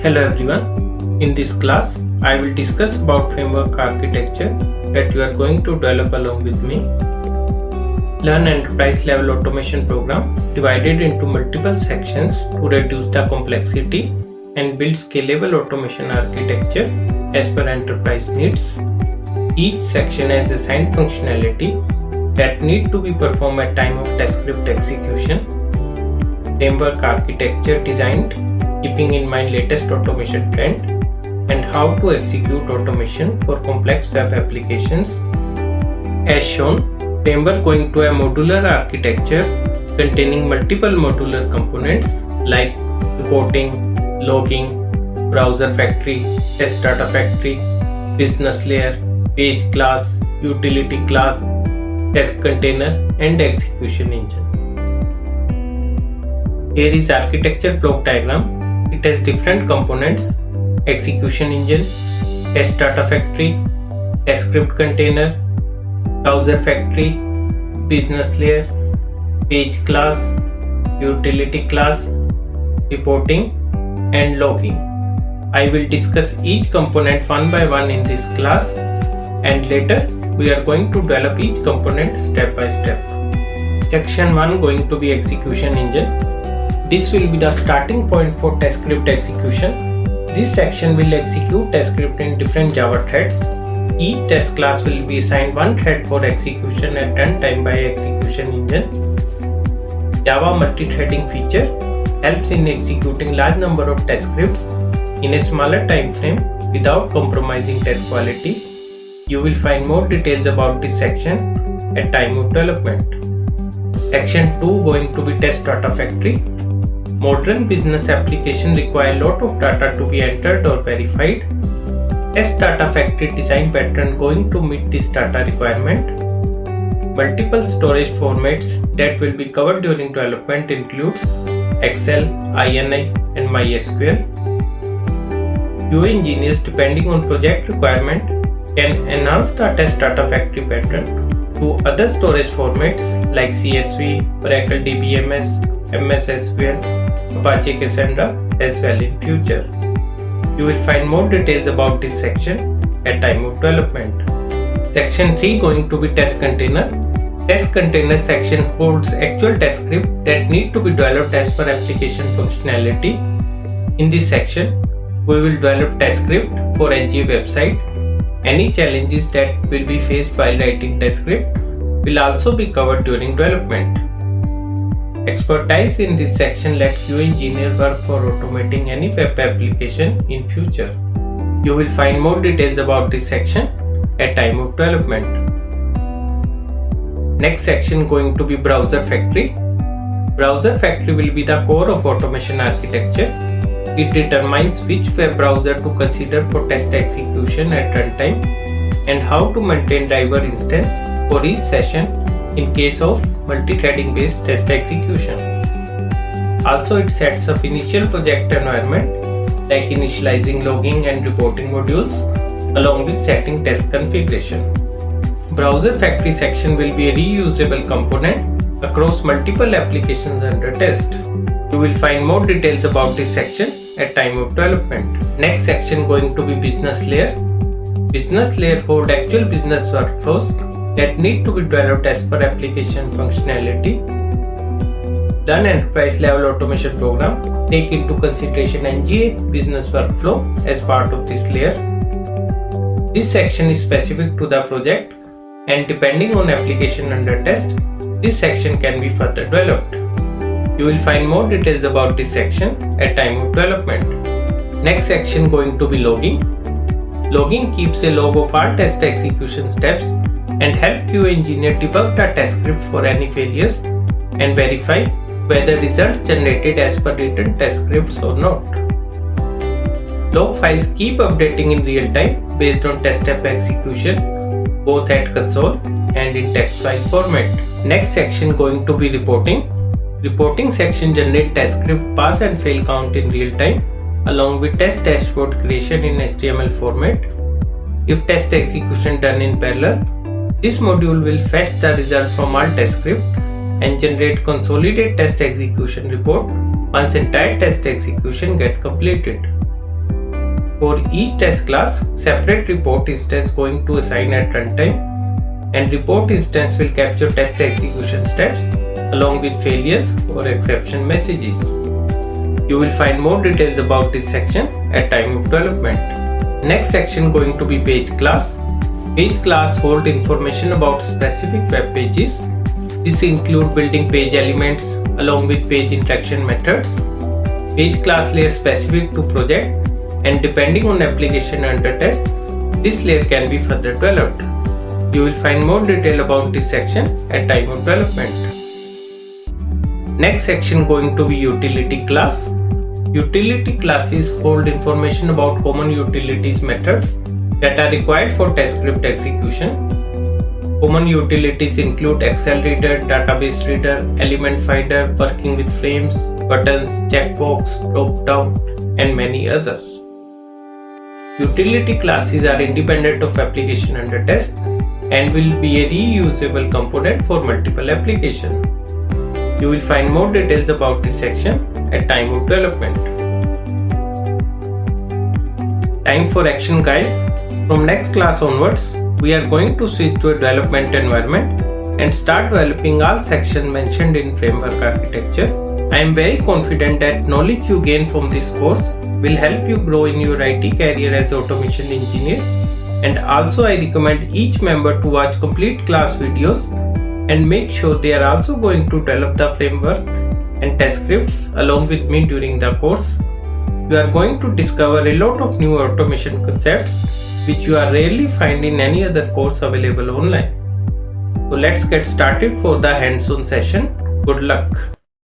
Hello everyone. In this class, I will discuss about framework architecture that you are going to develop along with me. Learn enterprise level automation program divided into multiple sections to reduce the complexity and build scalable automation architecture as per enterprise needs. Each section has assigned functionality that need to be performed at time of test script execution. Framework architecture designed keeping in mind latest automation trend and how to execute automation for complex web applications. As shown, framework going to a modular architecture containing multiple modular components like reporting, logging, browser factory, test data factory, business layer, page class, utility class, test container and execution engine. Here is architecture block diagram. It has different components: execution engine, test data factory, test script container, browser factory, business layer, page class, utility class, reporting and logging. I will discuss each component one by one in this class, and later we are going to develop each component step by step. Section 1 going to be execution engine. This will be the starting point for test script execution. This section will execute test script in different Java threads. Each test class will be assigned one thread for execution at runtime by execution engine. Java multi-threading feature helps in executing large number of test scripts in a smaller time frame without compromising test quality. You will find more details about this section at time of development. Section 2 going to be test data factory. Modern business applications require a lot of data to be entered or verified. Test data factory design pattern going to meet this data requirement. Multiple storage formats that will be covered during development includes Excel, INI and MySQL. QA engineers, depending on project requirement, can enhance the test data factory pattern to other storage formats like CSV, Oracle DBMS, MS SQL, Apache Cassandra as well in future. You will find more details about this section at time of development. Section 3 going to be test container. Test container section holds actual test script that need to be developed as per application functionality. In this section, we will develop test script for NG website. Any challenges that will be faced while writing test script will also be covered during development. Expertise in this section let QA engineer work for automating any web application in future. You will find more details about this section at time of development. Next section going to be browser factory. Browser factory will be the core of automation architecture. It determines which web browser to consider for test execution at runtime and how to maintain driver instance for each session in case of multi-threading based test execution. Also, it sets up initial project environment like initializing logging and reporting modules along with setting test configuration. Browser factory section will be a reusable component across multiple applications under test. You will find more details about this section at time of development. Next section going to be business layer. Business layer hold actual business workflows that need to be developed as per application functionality. Learn enterprise level automation program take into consideration NGA business workflow as part of this layer. This section is specific to the project, and depending on application under test, this section can be further developed. You will find more details about this section at time of development. Next section going to be logging. Logging keeps a log of all test execution steps and help QA engineer debug the test script for any failures and verify whether results generated as per written test scripts or not. Log files keep updating in real time based on test step execution, both at console and in text file format. Next section going to be reporting. Reporting section generate test script pass and fail count in real time along with test dashboard creation in HTML format. If test execution done in parallel, this module will fetch the result from all test script and generate consolidated test execution report once entire test execution get completed. For each test class, separate report instance going to assign at runtime, and report instance will capture test execution steps along with failures or exception messages. You will find more details about this section at time of development. Next section going to be page class. Page class hold information about specific web pages. This include building page elements along with page interaction methods. Page class layer specific to project, and depending on application under test, this layer can be further developed. You will find more detail about this section at time of development. Next section going to be utility class. Utility classes hold information about common utilities methods that are required for test script execution. Common utilities include Excel reader, database reader, element finder, working with frames, buttons, checkbox, drop down, and many others. Utility classes are independent of application under test and will be a reusable component for multiple applications. You will find more details about this section at time of development. Time for action, guys. From next class onwards, we are going to switch to a development environment and start developing all sections mentioned in framework architecture. I am very confident that knowledge you gain from this course will help you grow in your IT career as automation engineer, and also I recommend each member to watch complete class videos and make sure they are also going to develop the framework and test scripts along with me during the course. You are going to discover a lot of new automation concepts which you are rarely find in any other course available online. So let's get started for the hands-on session. Good luck.